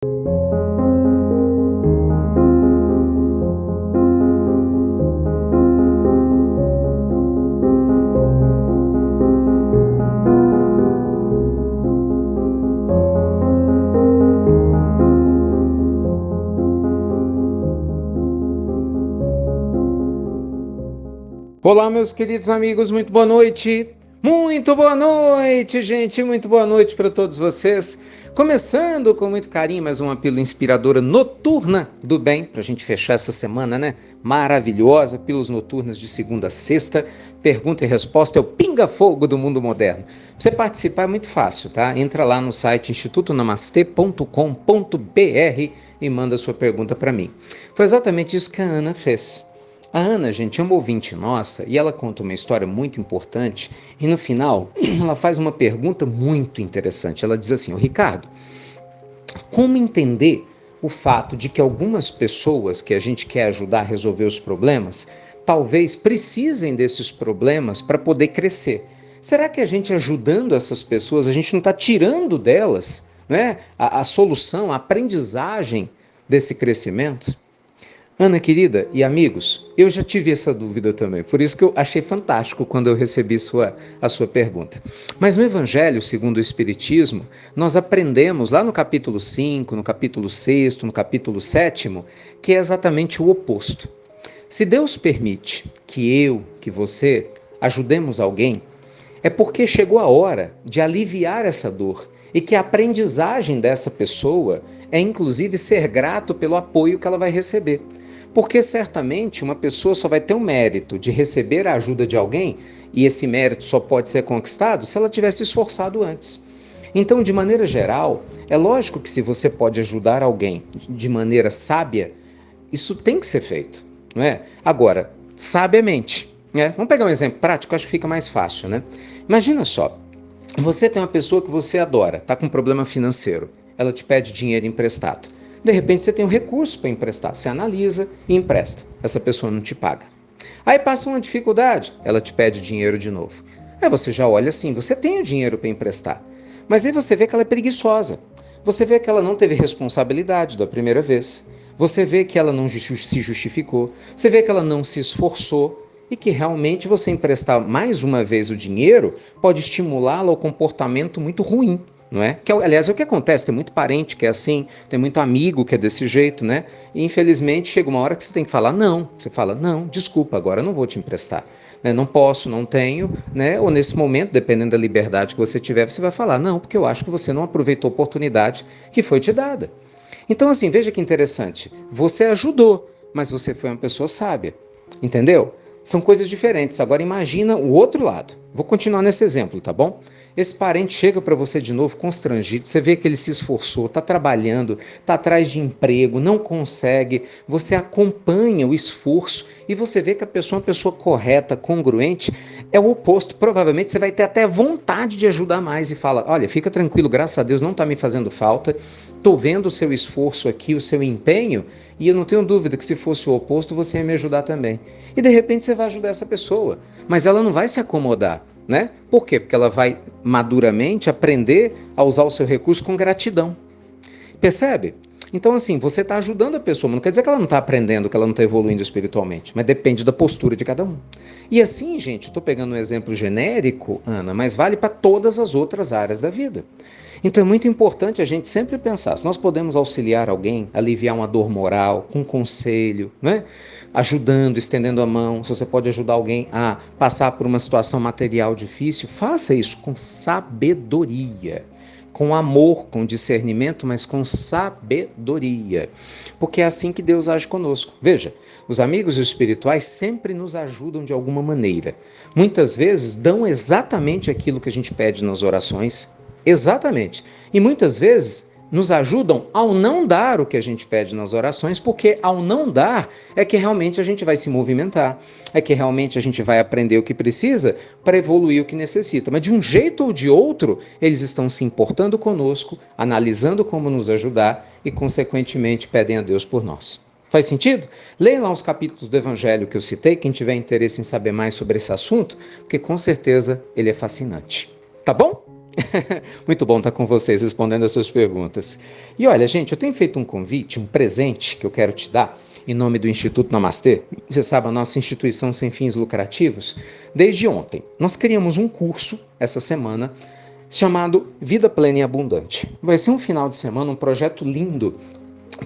Olá, meus queridos amigos, muito boa noite. Muito boa noite, gente, muito boa noite para todos vocês. Começando com muito carinho mais uma pílula inspiradora noturna do bem, para a gente fechar essa semana, né? Maravilhosa, pílulas noturnas de segunda a sexta. Pergunta e resposta é o pinga-fogo do mundo moderno. Pra você participar é muito fácil, tá? Entra lá no site institutonamastê.com.br e manda sua pergunta para mim. Foi exatamente isso que a Ana fez. A Ana, gente, é uma ouvinte nossa e ela conta uma história muito importante e no final ela faz uma pergunta muito interessante. Ela diz assim, Ricardo, como entender o fato de que algumas pessoas que a gente quer ajudar a resolver os problemas, talvez precisem desses problemas para poder crescer? Será que a gente ajudando essas pessoas, a gente não está tirando delas, né, a solução, a aprendizagem desse crescimento? Ana querida e amigos, eu já tive essa dúvida também, por isso que eu achei fantástico quando eu recebi a sua pergunta. Mas no Evangelho, segundo o Espiritismo, nós aprendemos lá no capítulo 5, no capítulo 6, no capítulo 7, que é exatamente o oposto. Se Deus permite que você ajudemos alguém, é porque chegou a hora de aliviar essa dor e que a aprendizagem dessa pessoa é inclusive ser grato pelo apoio que ela vai receber. Porque certamente uma pessoa só vai ter o mérito de receber a ajuda de alguém, e esse mérito só pode ser conquistado se ela tivesse esforçado antes. Então, de maneira geral, é lógico que se você pode ajudar alguém de maneira sábia, isso tem que ser feito, não é? Agora, sabiamente, né? Vamos pegar um exemplo prático, acho que fica mais fácil, né? Imagina só, você tem uma pessoa que você adora, está com um problema financeiro, ela te pede dinheiro emprestado. De repente você tem um recurso para emprestar, você analisa e empresta. Essa pessoa não te paga. Aí passa uma dificuldade, ela te pede dinheiro de novo. Aí você já olha assim, você tem o dinheiro para emprestar. Mas aí você vê que ela é preguiçosa. Você vê que ela não teve responsabilidade da primeira vez. Você vê que ela não se justificou. Você vê que ela não se esforçou. E que realmente você emprestar mais uma vez o dinheiro pode estimulá-la ao comportamento muito ruim. Não é? Que, aliás, é o que acontece, tem muito parente que é assim, tem muito amigo que é desse jeito, né? E infelizmente chega uma hora que você tem que falar não. Você fala, não, desculpa, agora eu não vou te emprestar. Né? Não posso, não tenho, né? Ou nesse momento, dependendo da liberdade que você tiver, você vai falar, não, porque eu acho que você não aproveitou a oportunidade que foi te dada. Então, assim, veja que interessante. Você ajudou, mas você foi uma pessoa sábia. Entendeu? São coisas diferentes. Agora imagina o outro lado. Vou continuar nesse exemplo, tá bom? Esse parente chega para você de novo constrangido, você vê que ele se esforçou, está trabalhando, está atrás de emprego, não consegue, você acompanha o esforço e você vê que a pessoa é uma pessoa correta, congruente, é o oposto. Provavelmente você vai ter até vontade de ajudar mais e fala, olha, fica tranquilo, graças a Deus não está me fazendo falta, estou vendo o seu esforço aqui, o seu empenho, e eu não tenho dúvida que se fosse o oposto, você ia me ajudar também. E de repente você vai ajudar essa pessoa, mas ela não vai se acomodar. Né? Por quê? Porque ela vai maduramente aprender a usar o seu recurso com gratidão. Percebe? Então, assim, você está ajudando a pessoa, mas não quer dizer que ela não está aprendendo, que ela não está evoluindo espiritualmente, mas depende da postura de cada um. E assim, gente, eu estou pegando um exemplo genérico, Ana, mas vale para todas as outras áreas da vida. Então é muito importante a gente sempre pensar, se nós podemos auxiliar alguém, aliviar uma dor moral, com conselho, né? Ajudando, estendendo a mão, se você pode ajudar alguém a passar por uma situação material difícil, faça isso com sabedoria, com amor, com discernimento, mas com sabedoria, porque é assim que Deus age conosco. Veja, os amigos espirituais sempre nos ajudam de alguma maneira. Muitas vezes dão exatamente aquilo que a gente pede nas orações, exatamente, e muitas vezes nos ajudam ao não dar o que a gente pede nas orações, porque ao não dar é que realmente a gente vai se movimentar, é que realmente a gente vai aprender o que precisa para evoluir o que necessita. Mas de um jeito ou de outro, eles estão se importando conosco, analisando como nos ajudar e, consequentemente, pedem a Deus por nós. Faz sentido? Leia lá os capítulos do Evangelho que eu citei, quem tiver interesse em saber mais sobre esse assunto, porque com certeza ele é fascinante. Tá bom? Muito bom estar com vocês respondendo essas perguntas. E olha, gente, eu tenho feito um convite, um presente que eu quero te dar em nome do Instituto Namastê. Você sabe, a nossa instituição sem fins lucrativos, desde ontem. Nós criamos um curso essa semana chamado Vida Plena e Abundante. Vai ser um final de semana, um projeto lindo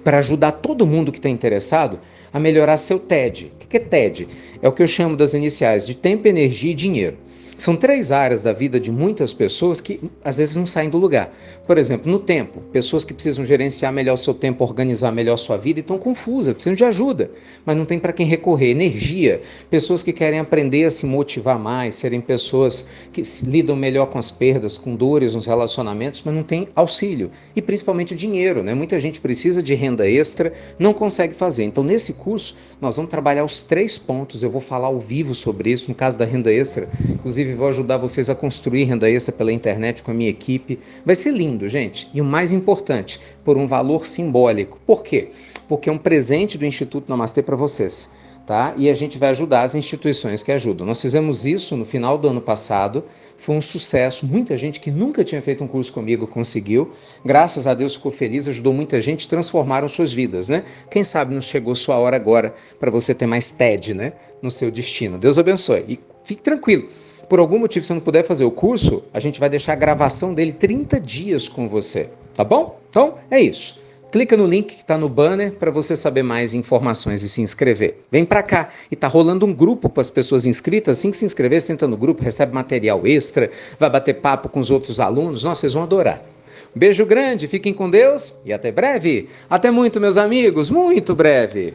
para ajudar todo mundo que está interessado a melhorar seu TED. O que é TED? É o que eu chamo das iniciais de tempo, energia e dinheiro. São 3 áreas da vida de muitas pessoas que às vezes não saem do lugar. Por exemplo, no tempo, pessoas que precisam gerenciar melhor seu tempo, organizar melhor sua vida e estão confusas, precisam de ajuda, mas não tem para quem recorrer. Energia, pessoas que querem aprender a se motivar mais, serem pessoas que lidam melhor com as perdas, com dores nos relacionamentos, mas não tem auxílio. E principalmente o dinheiro, né? Muita gente precisa de renda extra, não consegue fazer. Então, nesse curso, nós vamos trabalhar os 3 pontos, eu vou falar ao vivo sobre isso, no caso da renda extra, inclusive vou ajudar vocês a construir renda extra pela internet com a minha equipe. Vai ser lindo, gente. E o mais importante, por um valor simbólico. Por quê? Porque é um presente do Instituto Namastê para vocês. Tá? E a gente vai ajudar as instituições que ajudam. Nós fizemos isso no final do ano passado, foi um sucesso, muita gente que nunca tinha feito um curso comigo conseguiu, graças a Deus ficou feliz, ajudou muita gente, transformaram suas vidas, né? Quem sabe não chegou sua hora agora para você ter mais TED, né? No seu destino. Deus abençoe e fique tranquilo. Por algum motivo você não puder fazer o curso, a gente vai deixar a gravação dele 30 dias com você, tá bom? Então, é isso. Clica no link que está no banner para você saber mais informações e se inscrever. Vem para cá e tá rolando um grupo para as pessoas inscritas. Assim que se inscrever, senta no grupo, recebe material extra, vai bater papo com os outros alunos. Nossa, vocês vão adorar. Beijo grande, fiquem com Deus e até breve. Até muito, meus amigos, muito breve.